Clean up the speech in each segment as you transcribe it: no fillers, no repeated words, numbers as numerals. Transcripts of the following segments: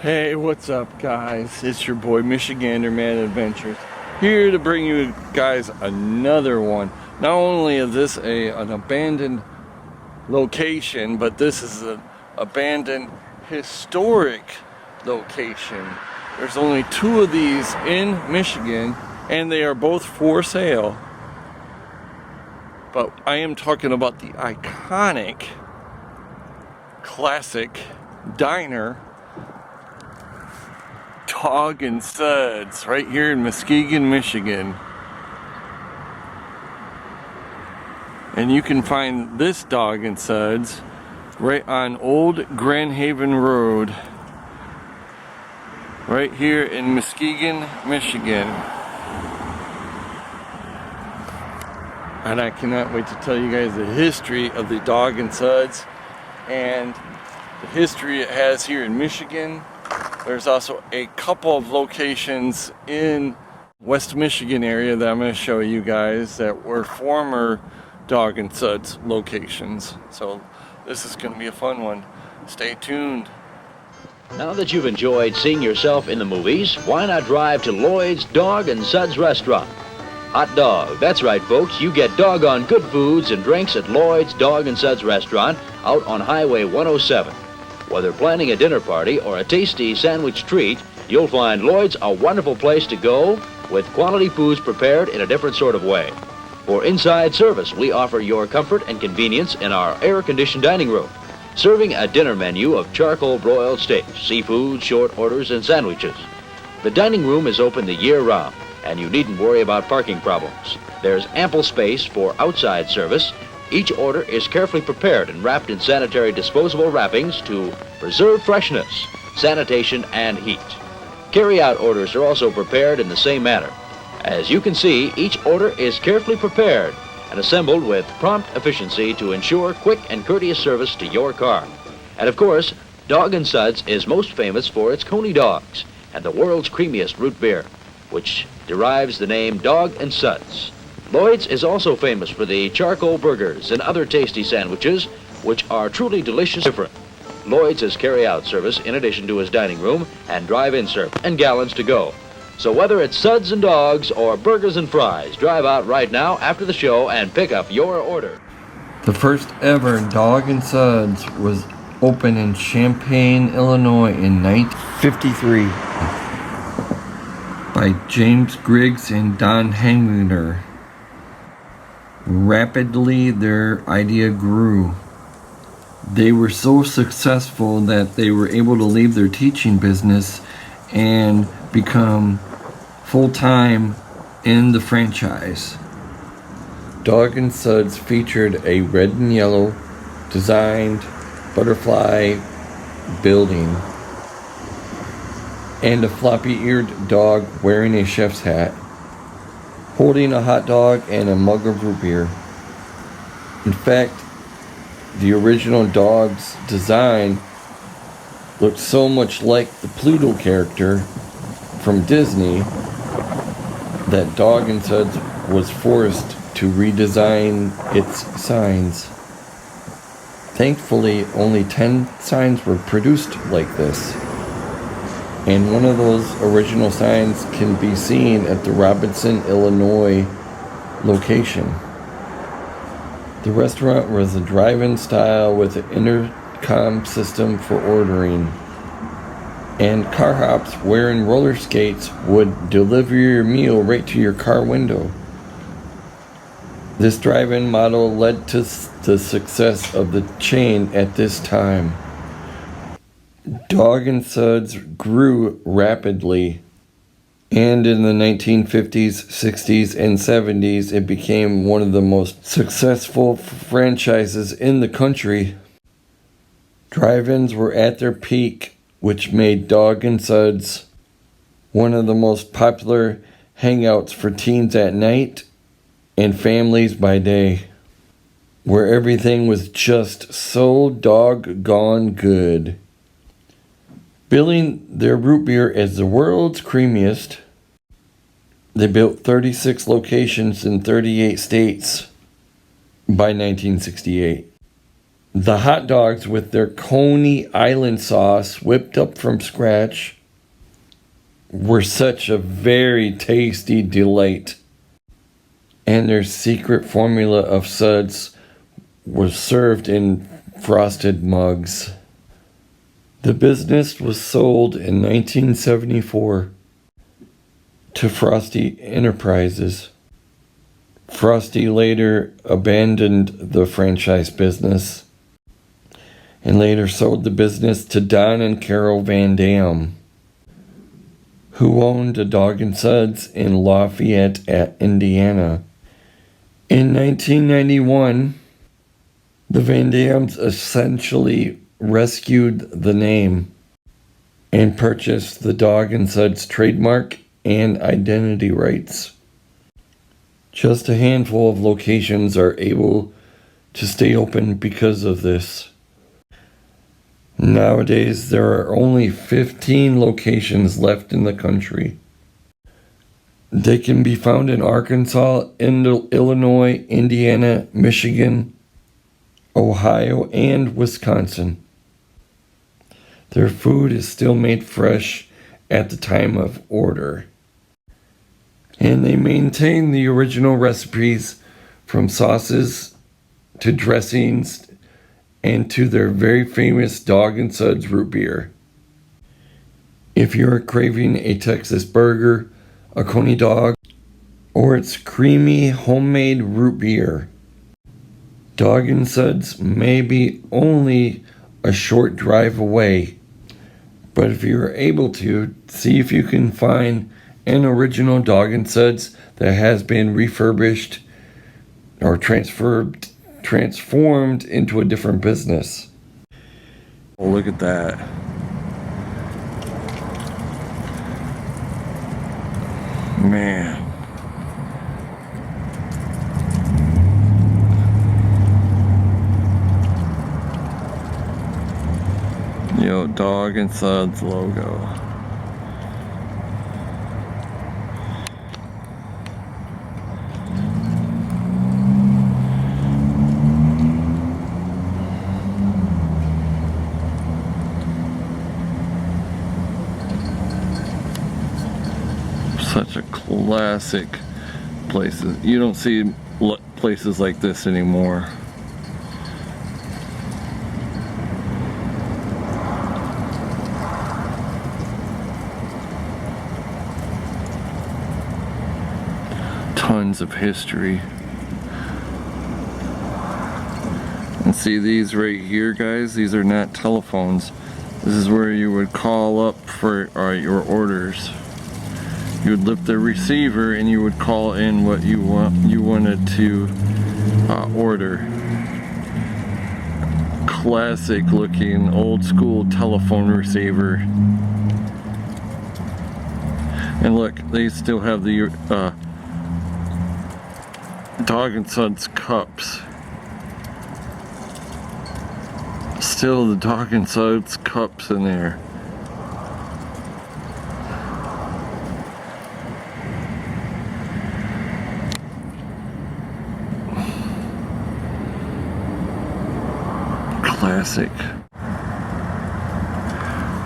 Hey, what's up, guys? It's your boy Michigander Man Adventures, here to bring you guys another one. Not only is this an abandoned location, but this is an abandoned historic location. There's only two of these in Michigan, and they are both for sale. But I am talking about the iconic, classic diner, Dog and Suds, right here in Muskegon, Michigan. And you can find this Dog and Suds right on Old Grand Haven Road, right here in Muskegon, Michigan. And I cannot wait to tell you guys the history of the Dog and Suds and the history it has here in Michigan. There's also a couple of locations in West Michigan area that I'm going to show you guys that were former Dog and Suds locations. So this is going to be a fun one. Stay tuned. Now that you've enjoyed seeing yourself in the movies, why not drive to Lloyd's Dog and Suds restaurant? Hot dog. That's right, folks. You get doggone good foods and drinks at Lloyd's Dog and Suds restaurant out on Highway 107. Whether planning a dinner party or a tasty sandwich treat, you'll find Lloyd's a wonderful place to go with quality foods prepared in a different sort of way. For inside service, we offer your comfort and convenience in our air-conditioned dining room, serving a dinner menu of charcoal broiled steaks, seafood, short orders, and sandwiches. The dining room is open the year round, and you needn't worry about parking problems. There's ample space for outside service. Each order is carefully prepared and wrapped in sanitary disposable wrappings to preserve freshness, sanitation, and heat. Carry-out orders are also prepared in the same manner. As you can see, each order is carefully prepared and assembled with prompt efficiency to ensure quick and courteous service to your car. And of course, Dog and Suds is most famous for its Coney dogs and the world's creamiest root beer, which derives the name Dog and Suds. Lloyd's is also famous for the charcoal burgers and other tasty sandwiches, which are truly delicious and different. Lloyd's has carry-out service in addition to his dining room and drive-in service and gallons to go. So whether it's Suds and Dogs or burgers and fries, drive out right now after the show and pick up your order. The first ever Dog and Suds was opened in Champaign, Illinois in 1953 by James Griggs and Don Hangner. Rapidly, their idea grew. They were so successful that they were able to leave their teaching business and become full-time in the franchise. Dog and Suds featured a red and yellow designed butterfly building and a floppy-eared dog wearing a chef's hat, holding a hot dog and a mug of root beer. In fact, the original dog's design looked so much like the Pluto character from Disney that Dog and Suds was forced to redesign its signs. Thankfully, only 10 signs were produced like this, and one of those original signs can be seen at the Robinson, Illinois location. The restaurant was a drive-in style with an intercom system for ordering, and car hops wearing roller skates would deliver your meal right to your car window. This drive-in model led to the success of the chain at this time. Dog and Suds grew rapidly, and in the 1950s, 60s, and 70s, it became one of the most successful franchises in the country. Drive-ins were at their peak, which made Dog and Suds one of the most popular hangouts for teens at night and families by day, where everything was just so doggone good. Billing their root beer as the world's creamiest, they built 36 locations in 38 states by 1968. The hot dogs with their Coney Island sauce whipped up from scratch were such a very tasty delight. And their secret formula of suds was served in frosted mugs. The business was sold in 1974 to Frosty Enterprises. Frosty later abandoned the franchise business and later sold the business to Don and Carol Van Dam, who owned a Dog and Suds in Lafayette, Indiana. In 1991, the Van Dams essentially rescued the name and purchased the Dog and Suds trademark and identity rights. Just a handful of locations are able to stay open because of this. Nowadays, there are only 15 locations left in the country. They can be found in Arkansas, Illinois, Indiana, Michigan, Ohio, and Wisconsin. Their food is still made fresh at the time of order. And they maintain the original recipes from sauces to dressings and to their very famous Dog and Suds root beer. If you're craving a Texas burger, a Coney dog, or its creamy homemade root beer, Dog and Suds may be only a short drive away, but if you're able to, see if you can find an original Dog and Suds that has been refurbished or transformed into a different business. Oh, look at that. Man. Yo, Dog and Suds logo. Such a classic places. You don't see places like this anymore. Tons of history. And see these right here, guys, these are not telephones. This is where you would call up for your orders. You would lift the receiver and you would call in what you wanted to order. Classic looking old school telephone receiver. And look, they still have the Dog and Suds cups. Still the Dog and Suds cups in there. Classic.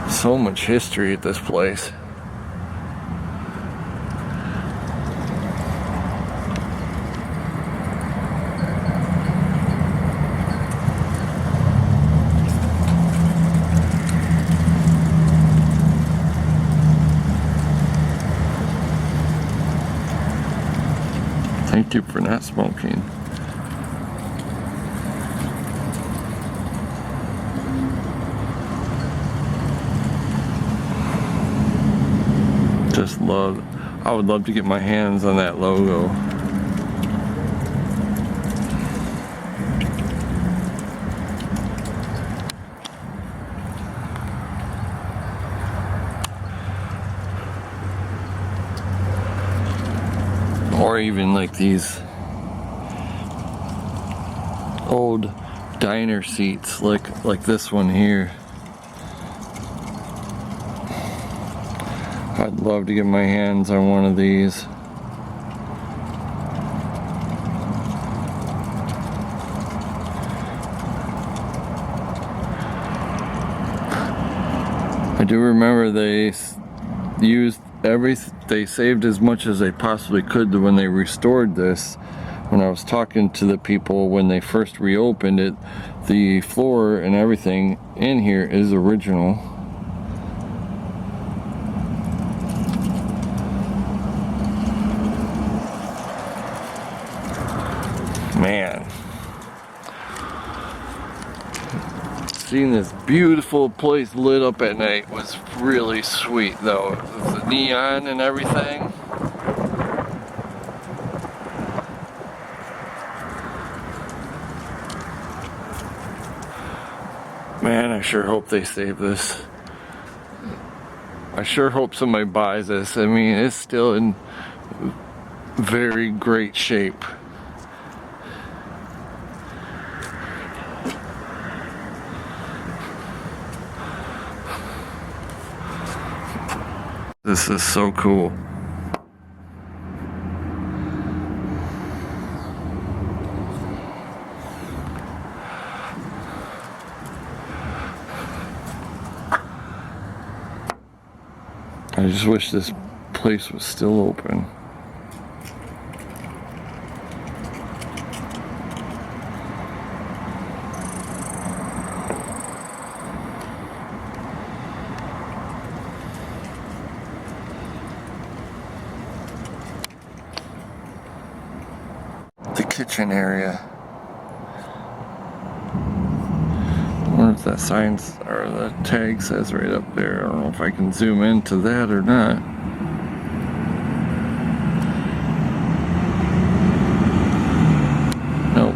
So much history at this place. Thank you for not smoking. Just love, I would love to get my hands on that logo. Or even like these old diner seats, like this one here. I'd love to get my hands on one of these. do remember they they saved as much as they possibly could when they restored this. When I was talking to the people when they first reopened it, the floor and everything in here is original. Man, seeing this beautiful place lit up at night was really sweet though. The neon and everything. Man, I sure hope they save this. I sure hope somebody buys this. I mean, it's still in very great shape. This is so cool. I just wish this place was still open. The kitchen area. I wonder if that sign or the tag says right up there. I don't know if I can zoom into that or not. Nope.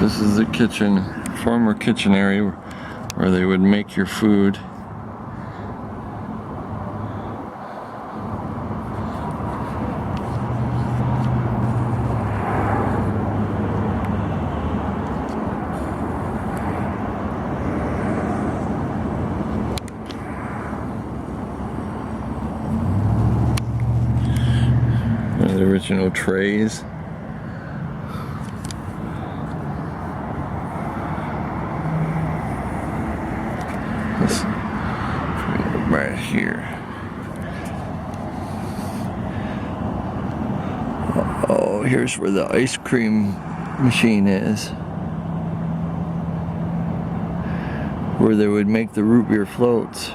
This is the kitchen, former kitchen area where they would make your food. The original trays. This right here. Oh, here's where the ice cream machine is, where they would make the root beer floats.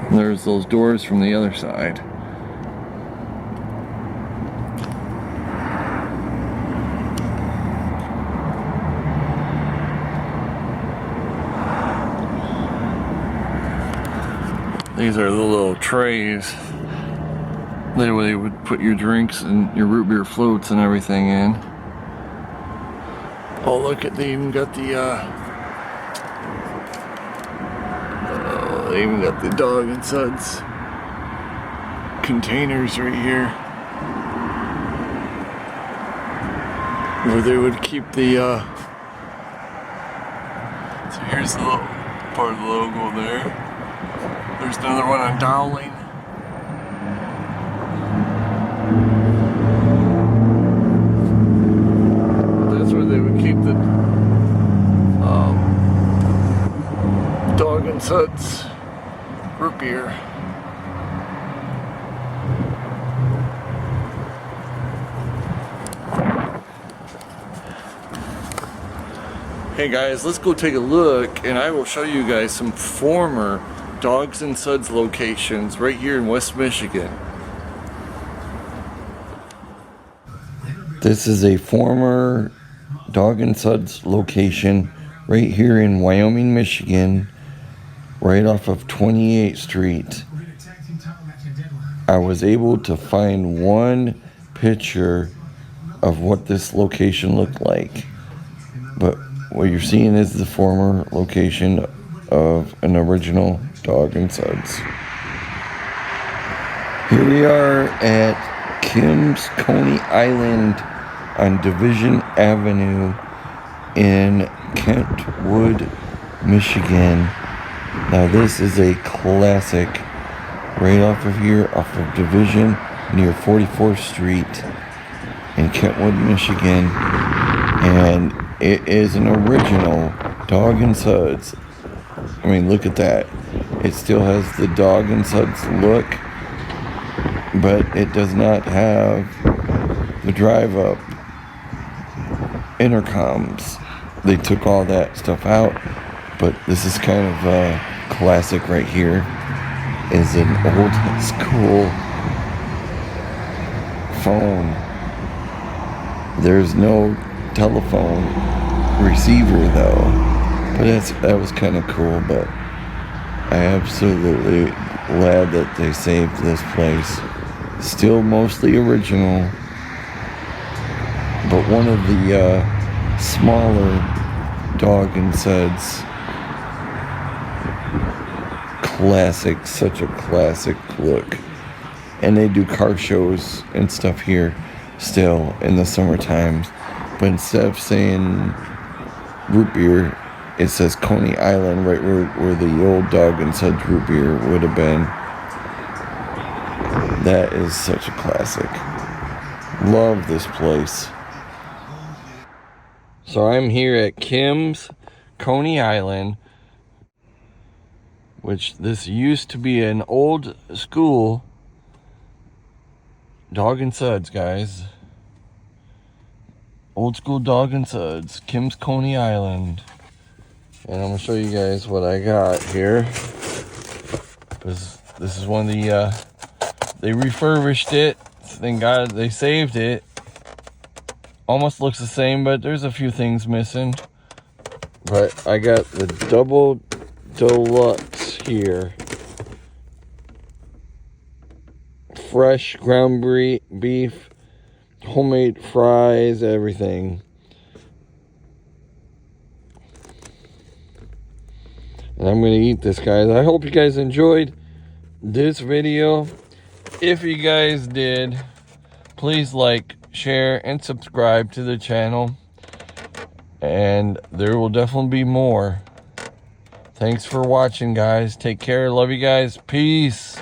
There's those doors from the other side. These are the little trays that they would put your drinks and your root beer floats and everything in. Oh, look at, they even got the they even got the Dog and Suds containers right here, where they would keep the so here's the little part of the logo there. There's another one on Dowling. That's where they would keep the Dog and Suds root beer. Hey guys, let's go take a look and I will show you guys some former Dogs and Suds locations right here in West Michigan. This is a former Dog and Suds location right here in Wyoming, Michigan, right off of 28th Street. I was able to find one picture of what this location looked like, but what you're seeing is the former location of an original Dog and Suds. Here we are at Kim's Coney Island on Division Avenue in Kentwood, Michigan. Now this is a classic right off of here, off of Division, near 44th Street in Kentwood, Michigan. And it is an original Dog and Suds. I mean, look at that. It still has the Dog and Suds look, but it does not have the drive-up intercoms. They took all that stuff out, but this is kind of a classic right here. Is an old school phone. There's no telephone receiver though, but that was kind of cool. But I absolutely glad that they saved this place. Still mostly original, but one of the smaller Dog and Suds. Classic, such a classic look. And they do car shows and stuff here still in the summer times. But instead of saying root beer, it says Coney Island, right where the old Dog and Suds root beer would have been. That is such a classic. Love this place. So I'm here at Kim's Coney Island, which this used to be an old school Dog and Suds, guys. Old school Dog and Suds, Kim's Coney Island. And I'm gonna show you guys what I got here. This is one of the, they refurbished it. Thank God they saved it. Almost looks the same, but there's a few things missing. But I got the double deluxe here. Fresh ground beef, homemade fries, everything. And I'm gonna eat this, guys. I hope you guys enjoyed this video. If you guys did, please like, share, and subscribe to the channel. And there will definitely be more. Thanks for watching, guys. Take care. Love you guys. Peace.